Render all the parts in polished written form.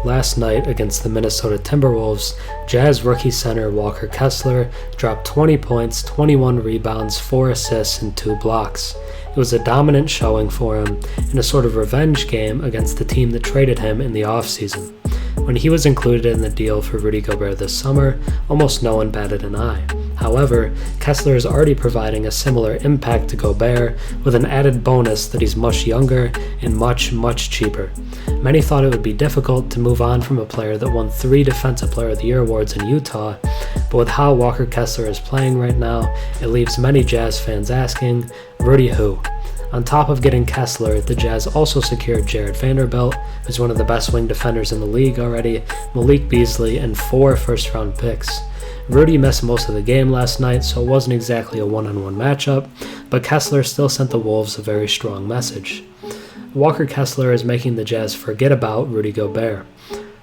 Last night against the Minnesota Timberwolves, Jazz rookie center Walker Kessler dropped 20 points, 21 rebounds, 4 assists, and 2 blocks. It was a dominant showing for him in a sort of revenge game against the team that traded him in the offseason. When he was included in the deal for Rudy Gobert this summer, almost no one batted an eye. However, Kessler is already providing a similar impact to Gobert with an added bonus that he's much younger and much cheaper. Many thought it would be difficult to move on from a player that won 3 Defensive Player of the Year awards in Utah, but with how Walker Kessler is playing right now, it leaves many Jazz fans asking, Rudy who? On top of getting Kessler, the Jazz also secured Jarred Vanderbilt, who's one of the best wing defenders in the league already, Malik Beasley, and 4 first-round picks. Rudy missed most of the game last night, so it wasn't exactly a one-on-one matchup, but Kessler still sent the Wolves a very strong message. Walker Kessler is making the Jazz forget about Rudy Gobert.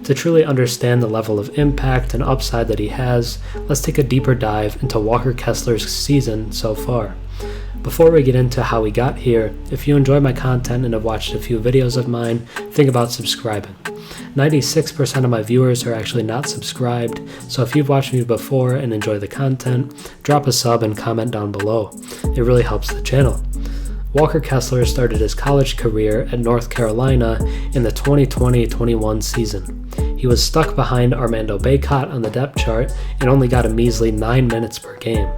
To truly understand the level of impact and upside that he has, let's take a deeper dive into Walker Kessler's season so far. Before we get into how we got here, if you enjoy my content and have watched a few videos of mine, think about subscribing. 96% of my viewers are actually not subscribed, so if you've watched me before and enjoy the content, drop a sub and comment down below. It really helps the channel. Walker Kessler started his college career at North Carolina in the 2020-21 season. He was stuck behind Armando Bacot on the depth chart and only got a measly 9 minutes per game.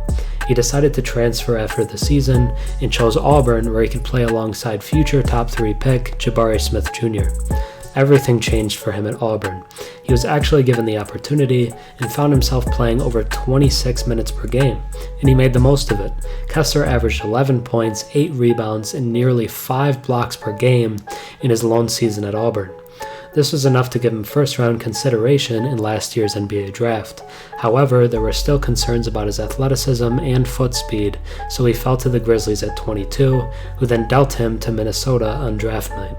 He decided to transfer after the season and chose Auburn, where he could play alongside future top 3 pick Jabari Smith Jr. Everything changed for him at Auburn. He was actually given the opportunity and found himself playing over 26 minutes per game, and he made the most of it. Kessler averaged 11 points, 8 rebounds, and nearly 5 blocks per game in his lone season at Auburn. This was enough to give him first-round consideration in last year's NBA draft. However, there were still concerns about his athleticism and foot speed, so he fell to the Grizzlies at 22, who then dealt him to Minnesota on draft night.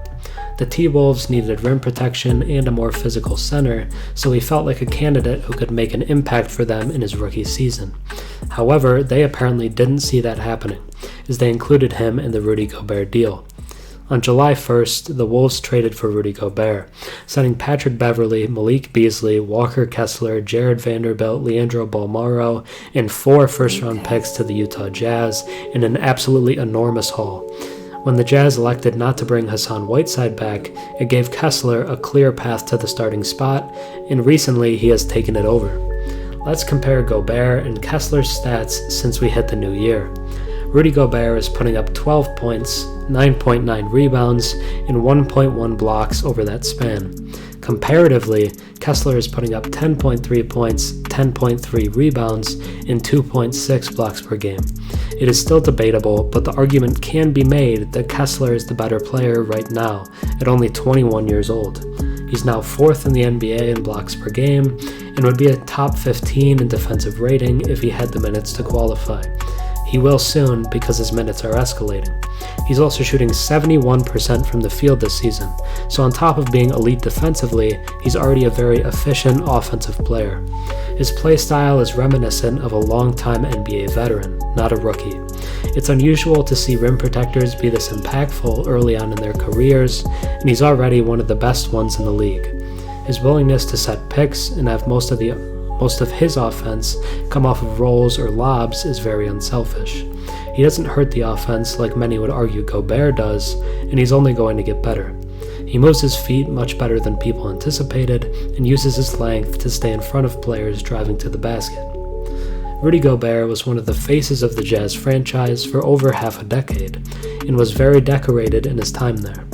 The T-Wolves needed rim protection and a more physical center, so he felt like a candidate who could make an impact for them in his rookie season. However, they apparently didn't see that happening, as they included him in the Rudy Gobert deal. On July 1st, the Wolves traded for Rudy Gobert, sending Patrick Beverley, Malik Beasley, Walker Kessler, Jarred Vanderbilt, Leandro Bolmaro, and 4 first-round picks to the Utah Jazz in an absolutely enormous haul. When the Jazz elected not to bring Hassan Whiteside back, it gave Kessler a clear path to the starting spot, and recently he has taken it over. Let's compare Gobert and Kessler's stats since we hit the new year. Rudy Gobert is putting up 12 points, 9.9 rebounds, and 1.1 blocks over that span. Comparatively, Kessler is putting up 10.3 points, 10.3 rebounds, and 2.6 blocks per game. It is still debatable, but the argument can be made that Kessler is the better player right now, at only 21 years old. He's now 4th in the NBA in blocks per game, and would be a top 15 in defensive rating if he had the minutes to qualify. He will soon because his minutes are escalating. He's also shooting 71% from the field this season, so on top of being elite defensively, he's already a very efficient offensive player. His play style is reminiscent of a longtime NBA veteran, not a rookie. It's unusual to see rim protectors be this impactful early on in their careers, and he's already one of the best ones in the league. His willingness to set picks and have most of his offense come off of rolls or lobs is very unselfish. He doesn't hurt the offense like many would argue Gobert does, and he's only going to get better. He moves his feet much better than people anticipated and uses his length to stay in front of players driving to the basket. Rudy Gobert was one of the faces of the Jazz franchise for over half a decade and was very decorated in his time there.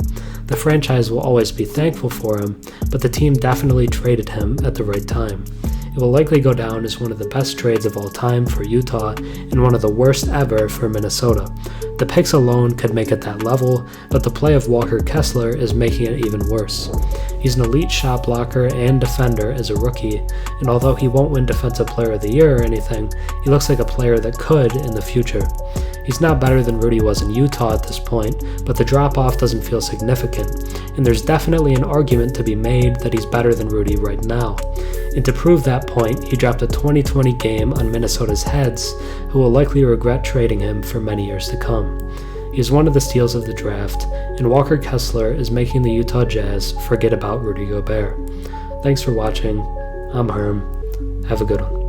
The franchise will always be thankful for him, but the team definitely traded him at the right time. It will likely go down as one of the best trades of all time for Utah and one of the worst ever for Minnesota. The picks alone could make it that level, but the play of Walker Kessler is making it even worse. He's an elite shot blocker and defender as a rookie, and although he won't win Defensive Player of the Year or anything, he looks like a player that could in the future. He's not better than Rudy was in Utah at this point, but the drop-off doesn't feel significant, and there's definitely an argument to be made that he's better than Rudy right now. And to prove that point, he dropped a 2020 game on Minnesota's heads, who will likely regret trading him for many years to come. He is one of the steals of the draft, and Walker Kessler is making the Utah Jazz forget about Rudy Gobert. Thanks for watching. I'm Herm. Have a good one.